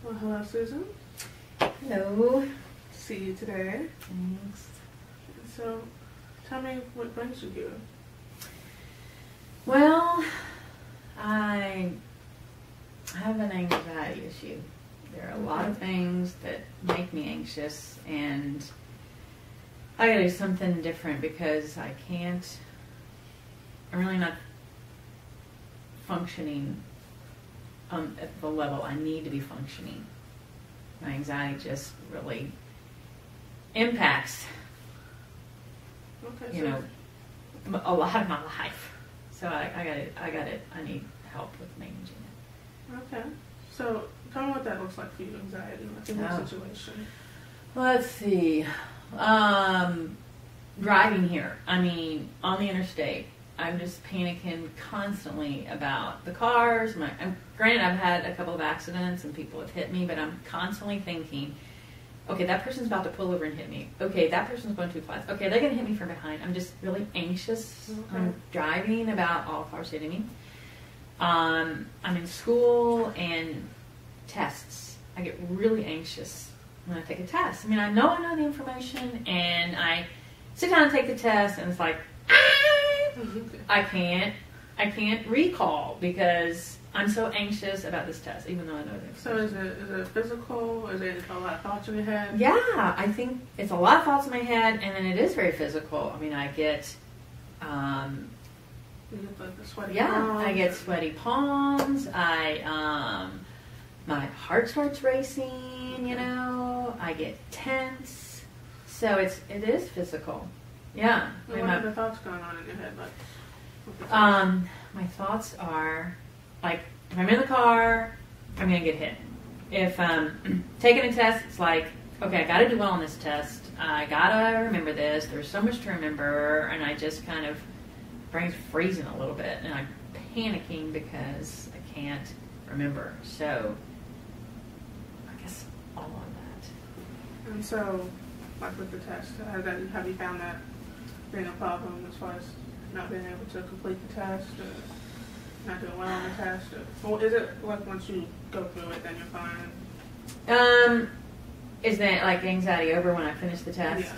Well, hello, Susan. Hello. See you today. Thanks. So, tell me what brings you here. Well, I have an anxiety issue. There are a lot of things that make me anxious, and I gotta do something different because I'm really not functioning at the level I need to be functioning. My anxiety just really impacts, Okay, a lot of my life. So I need help with managing it. Okay. So, tell me what that looks like for you, anxiety, like in your situation. Let's see. Driving here. I mean, on the interstate, I'm just panicking constantly about the cars. Granted, I've had a couple of accidents and people have hit me, but I'm constantly thinking, okay, that person's about to pull over and hit me. Okay, that person's going too fast. Okay, they're going to hit me from behind. I'm just really anxious. Okay. I'm driving about all cars hitting me. I'm in school and tests. I get really anxious when I take a test. I mean, I know the information, and I sit down and take the test, and it's like, I can't recall because I'm so anxious about this test, even though I know it. So is it physical? Is it a lot of thoughts in your head? Yeah, I think it's a lot of thoughts in my head, and then it is very physical. I mean, I get, you get like the sweaty palms? I get sweaty palms. My heart starts racing. I get tense. So it is physical. Yeah. What are the thoughts going on in your head? My thoughts are, like, if I'm in the car, I'm going to get hit. If I'm taking a test, it's like, okay, I got to do well on this test. I got to remember this. There's so much to remember. And I just kind of, brain's freezing a little bit. And I'm panicking because I can't remember. So, I guess all of that. And so, like with the test, have you found that being a problem as far as not being able to complete the test, or not doing well on the test? Or is it like once you go through it, then you're fine? Is that like anxiety over when I finish the test?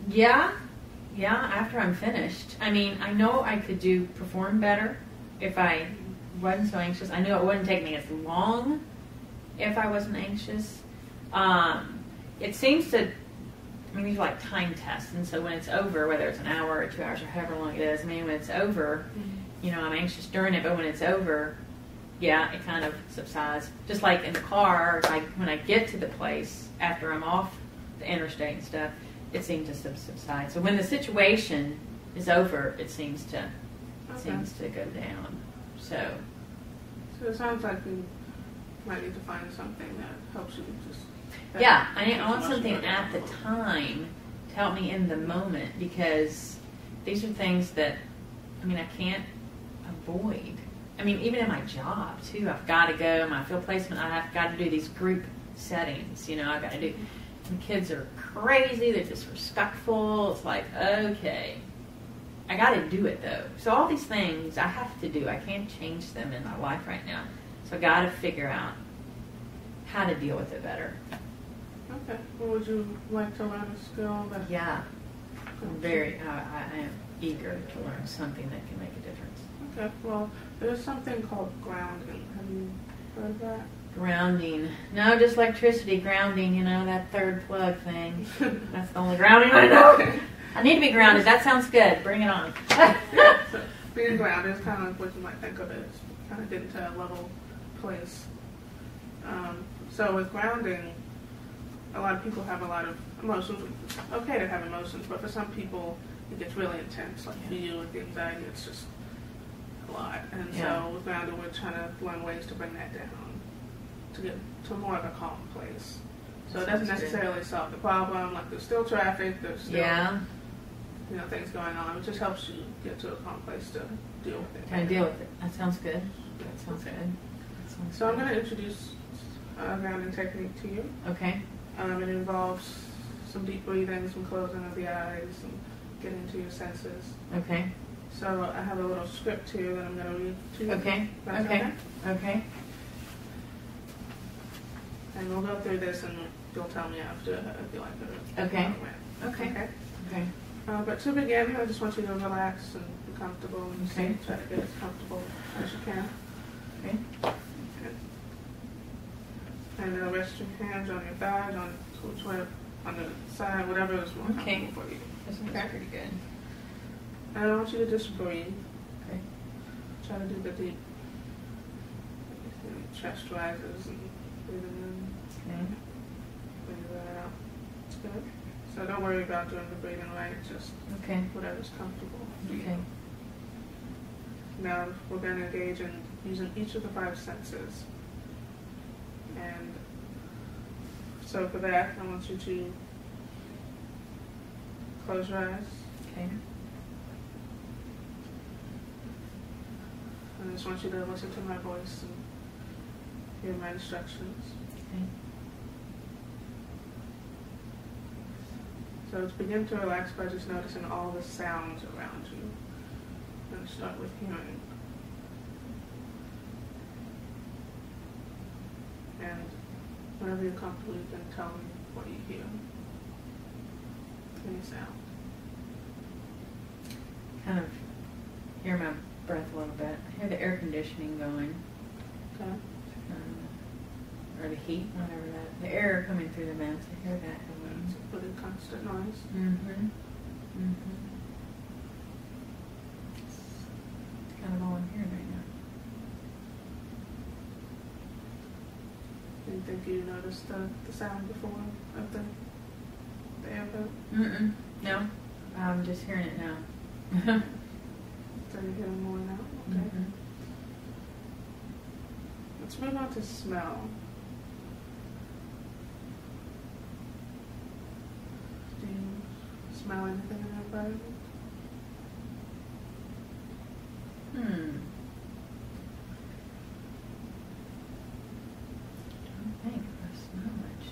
Yeah, after I'm finished. I mean, I know I could perform better if I wasn't so anxious. I knew it wouldn't take me as long if I wasn't anxious. It seems to, these are like time tests, and so when it's over, whether it's an hour or 2 hours or however long it is, when it's over, I'm anxious during it, but when it's over, it kind of subsides. Just like in the car, when I get to the place after I'm off the interstate and stuff, it seems to subside. So when the situation is over, it seems to go down. So it sounds like you might need to find something that helps you just. I want something at the time to help me in the moment, because these are things that, I can't avoid. Even in my job, too, I've got to go. My field placement, I've got to do these group settings. I've got to do. The kids are crazy. They're disrespectful. It's like, okay, I got to do it, though. So all these things I have to do. I can't change them in my life right now. So I got to figure out how to deal with it better. Okay. Well, would you like to learn a skill that? Yeah. I am eager to learn something that can make a difference. Okay. Well, there's something called grounding. Have you heard of that? Grounding. No, just electricity. Grounding, that third plug thing. That's the only grounding I know. I need to be grounded. That sounds good. Bring it on. So being grounded is kind of like what you might think of as kind of getting to a level place. So with grounding, a lot of people have a lot of emotions. It's okay to have emotions, but for some people, it gets really intense. Like for you with the anxiety, it's just a lot. And so with grounding, we're trying to learn ways to bring that down, to get to more of a calm place. So it doesn't necessarily solve the problem. Like there's still traffic, there's still things going on. It just helps you get to a calm place to deal with it. Can I deal with it? That sounds good. That sounds good. So I'm going to introduce a grounding technique to you. Okay. It involves some deep breathing, some closing of the eyes, and getting into your senses. Okay. So I have a little script here that I'm going to read to you. Okay. Okay. Okay. And we'll go through this and you'll tell me after if you like it. Okay. Okay. Okay. Okay. But to begin, I just want you to relax and be comfortable and Okay. try to get as comfortable as you can. Okay. Okay. And rest your hands on your thighs, on which way, on the side, whatever is more comfortable for you. This one's pretty good. And I want you to just breathe. Okay. Try to do the deep chest rises and breathing in, Okay. breathing out. It's good. So don't worry about doing the breathing right, just Okay. whatever's comfortable for you. Okay. Now we're going to engage in using each of the 5 senses. And so for that, I want you to close your eyes. Okay. I just want you to listen to my voice and hear my instructions. Okay. So let's begin to relax by just noticing all the sounds around you. I'm going to start with hearing. And whenever you're comfortable, you can tell me what you hear. Any sound. Kind of hear my breath a little bit. I hear the air conditioning going. Okay. Or the heat, whatever that. The air coming through the vents. I hear that going. It's a pretty constant noise. Mm-hmm. Mm-hmm. It's kind of all I'm hearing right now. Do you think you noticed the sound before of the airboat? Mm-mm. No. I'm just hearing it now. So you're hearing more now? Okay. Mm-hmm. Let's move on to smell. Do you smell anything in the environment? I don't think I smell much.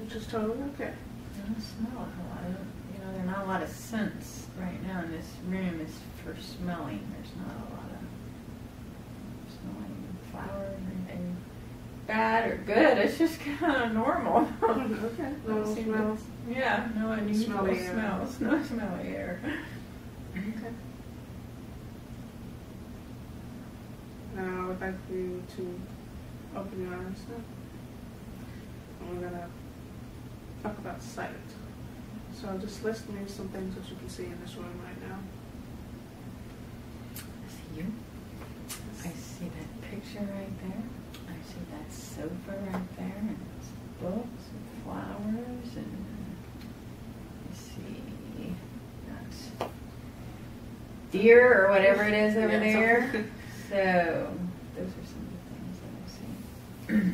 Which is totally okay. I don't smell a whole lot. There are not a lot of scents right now in this room is for smelling. There's not a lot of smelling flowers or anything bad or good. It's just kind of normal. Okay. No smells. Yeah, no unusual Smelly air. smells. No smelly air. Okay. Now I would like for you to open your eyes now. And we're going to talk about sight. So just list me some things that you can see in this room right now. I see you. I see that picture right there. I see that sofa right there, and it's books and flowers, and I see that deer or whatever it is over there. So those are some of the things that I see.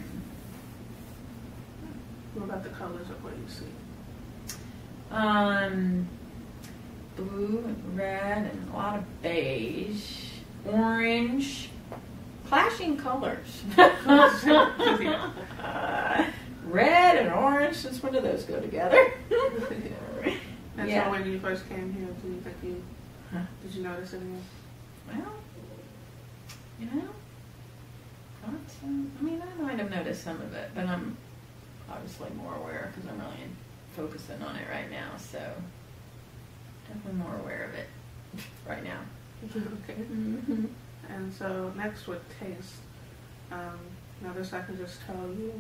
What about the colors of what you see? Blue and red and a lot of beige, orange, clashing colors. Red and orange, since when do those go together? And so when you first came here, do you think did you notice any? Well, I might have noticed some of it, but I'm obviously more aware because I'm really focusing on it right now, so definitely more aware of it right now. Okay. Mm-hmm. And so next with taste. Now this I can just tell you,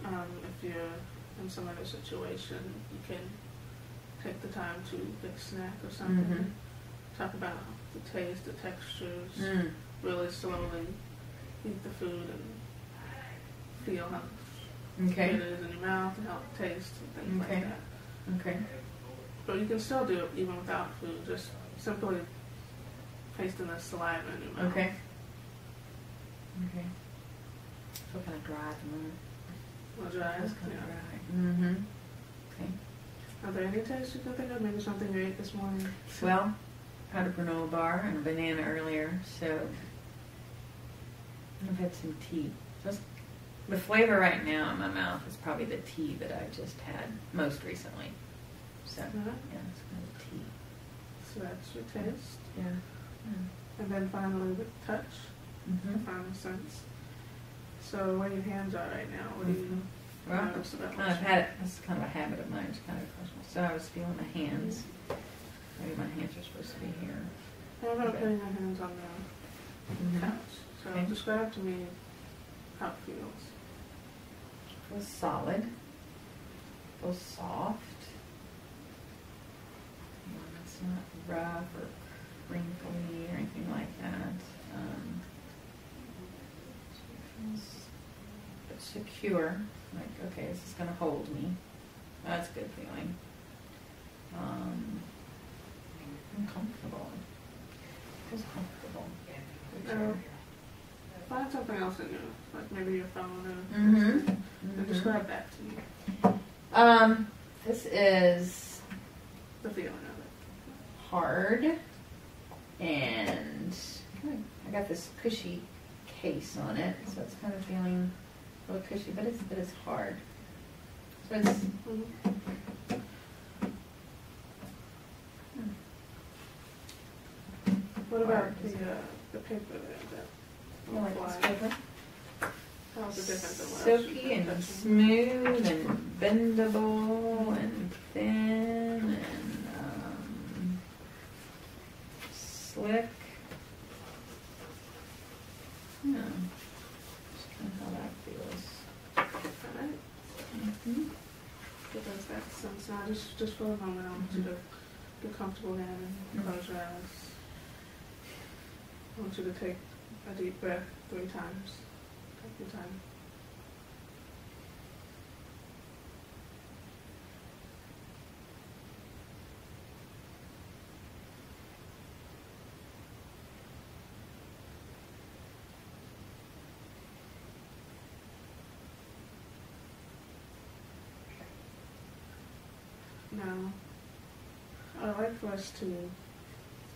if you're in some other situation, you can take the time to get a snack or something. Mm-hmm. Talk about the taste, the textures, really slowly eat the food and feel how Okay. good it is in your mouth and how it tastes and things Okay. like that. Okay. But you can still do it even without food, just simply tasting the saliva in your mouth. Okay. Okay. Feel kind of dry at the moment. Close your eyes. Feels kind of Yeah. dry. Mm-hmm. Okay. Are there any tastes you can think of? Maybe something you ate this morning? Well, I had a granola bar and a banana earlier, so I've had some tea. Just the flavor right now in my mouth is probably the tea that I just had most recently. So, yeah, it's kind of tea. So that's your taste. Yeah. And then finally with touch, Mm-hmm. the final sense. So where your hands are right now, what do you Well, notice about kind of had it. This is kind of a habit of mine. It's kind of personal. So I was feeling my hands. Maybe my hands are supposed to be here. How about putting your hands on the couch? So Okay. describe to me how it feels. Feels solid. Feels soft. It's not rough or wrinkly or anything like that. It feels secure. Like, okay, this is going to hold me. That's a good feeling. I'm comfortable. It feels comfortable. Find something else in you, like maybe your phone and describe that to me. This is The feeling of it. hard, and I got this cushy case on it, so it's kind of feeling a little cushy, but it's hard. So it's What about the paper there? That like this paper. how's it different than what else Silky you've been and touching? smooth and bendable and thin and slick. Yeah, just kind of how that feels. Alright. Give us that sense now. Just for a moment, I want you to get comfortable again and close your eyes. I want you to take a deep breath 3 times. Take your time. Now, I'd like for us to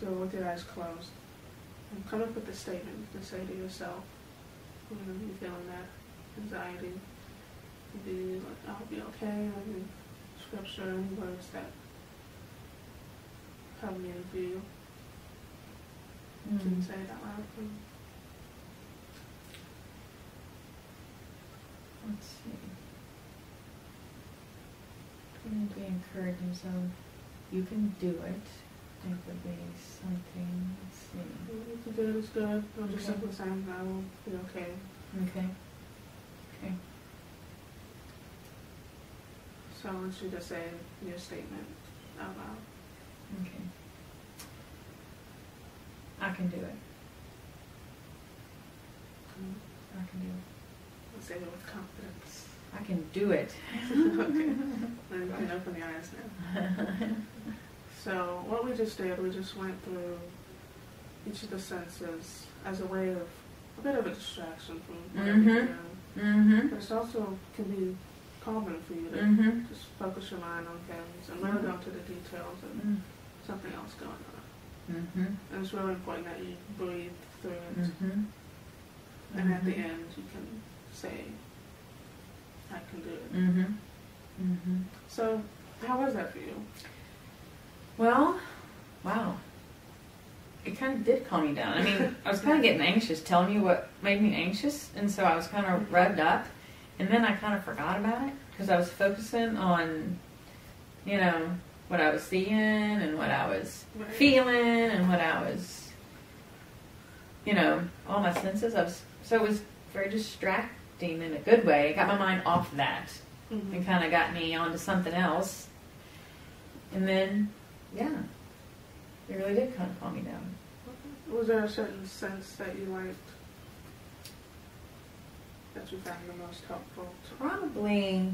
go with your eyes closed and come up with a statement to say to yourself when you're feeling that anxiety. Maybe like, I'll be okay, maybe scripture, any words that help me to feel. You can say it out loud, please. Let's see. I'm going to be encouraging, so you can do it. I think would be something. Let's see. You can do it, it's good. I'm just simply saying I will be okay. Okay. Okay. So I want you to say your statement out loud. Okay. I can do it. I can do it. Let's say it with confidence. I can do it. Okay. Then you can open your eyes now. So what we just did, we just went through each of the senses as a way of a bit of a distraction from whatever you're doing. But it also can be calming for you to just focus your mind on things and really go into the details of something else going on. And it's really important that you breathe through it. And at the end, you can say, I can do it. So, how was that for you? Well, wow. It kind of did calm me down. I mean, I was kind of getting anxious, telling you what made me anxious, and so I was kind of revved up, and then I kind of forgot about it because I was focusing on, you know, what I was seeing and what I was feeling and what I was, you know, all my senses. So it was very distracting in a good way. It got my mind off that and kind of got me onto something else. And then, yeah, it really did kind of calm me down. Was there a certain sense that you liked, that you found the most helpful? Probably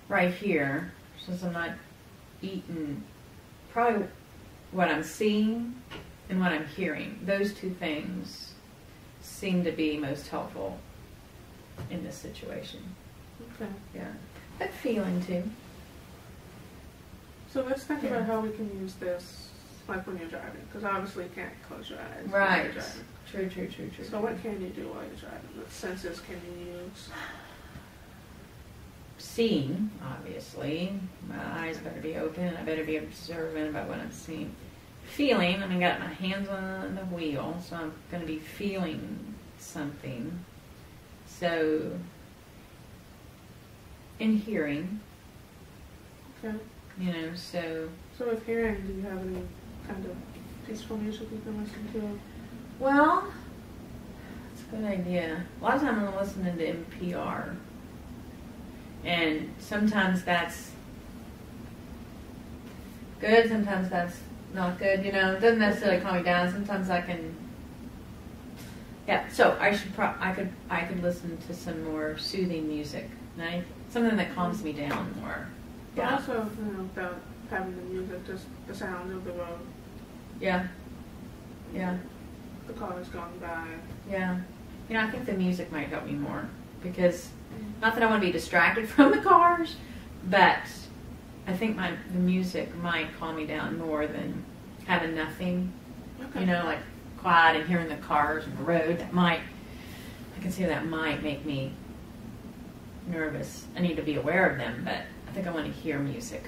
right here, since I'm not eating, probably what I'm seeing and what I'm hearing. Those two things seem to be most helpful in this situation. Okay. Yeah. But feeling too. So let's think about how we can use this, like when you're driving, because obviously you can't close your eyes while Right. you're driving. True. So what can you do while you're driving? What senses can you use? Seeing, obviously. My eyes better be open. I better be observant about what I'm seeing. Feeling, I mean, got my hands on the wheel, so I'm going to be feeling something. So, in hearing, Okay. you know, so. So with hearing, do you have any kind of peaceful music you can listen to? Well, that's a good idea. A lot of times I'm listening to NPR. And sometimes that's good, sometimes that's not good, you know. It doesn't necessarily calm me down. Sometimes I can, yeah. So I could listen to some more soothing music, right? Something that calms me down more. But Yeah. also, you know, without having the music, just the sound of the road. Yeah. Yeah. The cars going by. Yeah. You know, I think the music might help me more because, not that I want to be distracted from the cars, but I think the music might calm me down more than having nothing. Okay. You know, like quiet and hearing the cars and the road. I can see that might make me nervous. I need to be aware of them, but I think I want to hear music.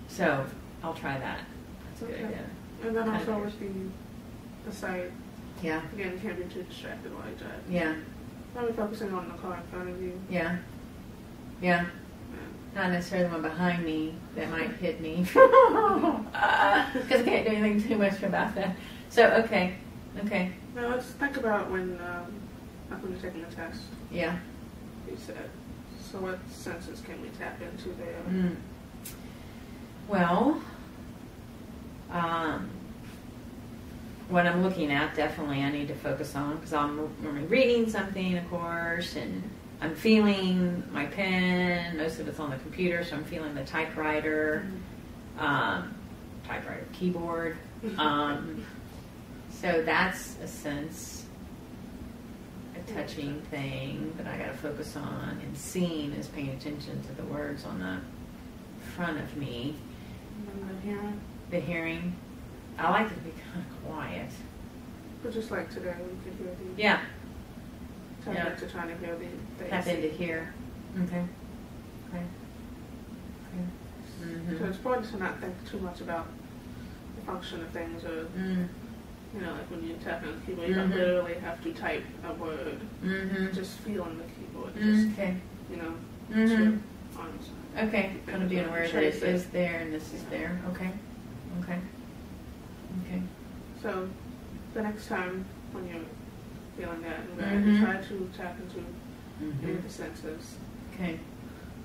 So I'll try that. That's a good idea. And then Kind also of with the sight, Yeah. again, you can't be too distracted while you drive. Yeah. Probably focusing on the car in front of you. Yeah. Yeah. Not necessarily the one behind me that might hit me. Because I can't do anything too much about that. So, okay. Okay. Now let's think about when you're taking the test. Yeah. You said. So what senses can we tap into there? Well, what I'm looking at, definitely I need to focus on because I'm reading something, of course, and I'm feeling my pen. Most of it's on the computer, so I'm feeling the typewriter, keyboard. So that's a sense, a touching thing that I got to focus on. And seeing is paying attention to the words on the front of me. And the hearing. The hearing. I like it to be kind of quiet. But just like today, we could hear the... Yeah. Tap Yeah. into trying to hear the Tap AC. into here. Okay. Okay. So it's important to not think too much about the function of things or, you know, like when you tap on the keyboard, you don't literally have to type a word. Just feel on the keyboard. Just, Okay. you know, put your arms. Okay. Kind of being aware that it is there and this is there. Okay. Okay. Okay. So the next time when you're feeling that anxiety, try to tap into any of the senses. Okay.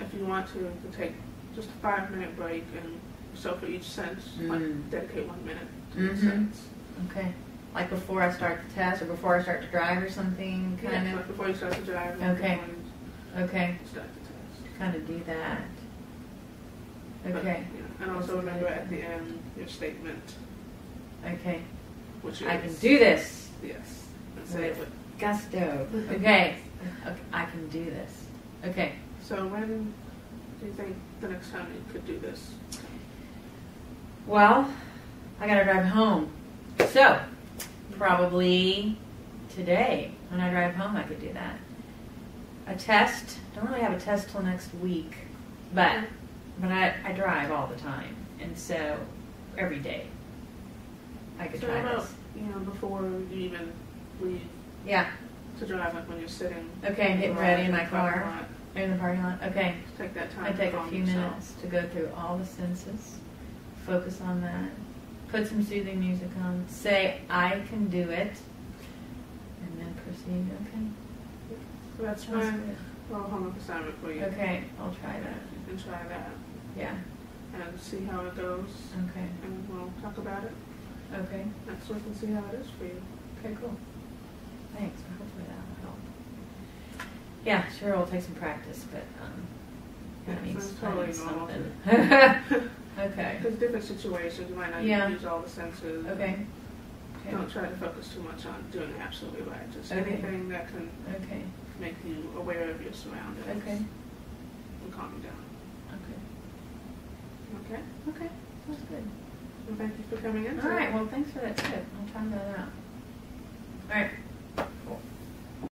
If you want to take just a 5-minute break, and so for each sense, like dedicate 1 minute to each sense. Okay. Like before I start the test or before I start to drive or something, kind of? Like before you start to drive. Okay. Okay. Start the test. Kind of do that. Okay. But, yeah. And also remember at the end your statement. Okay. Which is, I can do this. Yes. And say it With gusto. Okay. I can do this. Okay. So when do you think the next time you could do this? Well, I gotta drive home. So, probably today, when I drive home, I could do that. A test, don't really have a test till next week, but I drive all the time, and so every day I could try this. You know, before you even leave Yeah. to drive, like when you're sitting. Okay, I'm getting ready in my car. Lot, In the parking lot. Okay. take that time. I take to a calm few yourself. minutes to go through all the senses, focus on that, put some soothing music on, say I can do it, and then proceed. Okay. So that's Sounds my good. little homework assignment for you. Okay, I'll try that. You can try that Yeah. and see how it goes, Okay. and we'll talk about it Okay. next week and see how it is for you. Okay, cool. Thanks. Hopefully that will help. Yeah, sure, it'll take some practice, but that Yeah, means so it's totally something. normal. Okay. Because different situations, you might not Yeah. use all the senses. Okay. Okay. Don't try to focus too much on doing it absolutely right. Just Okay. anything that can Okay. make you aware of your surroundings. Okay. And calm you down. Okay. Okay? Okay. That's good. Well, thank you for coming in. All right. Well, thanks for that tip. I'll try that out. All right.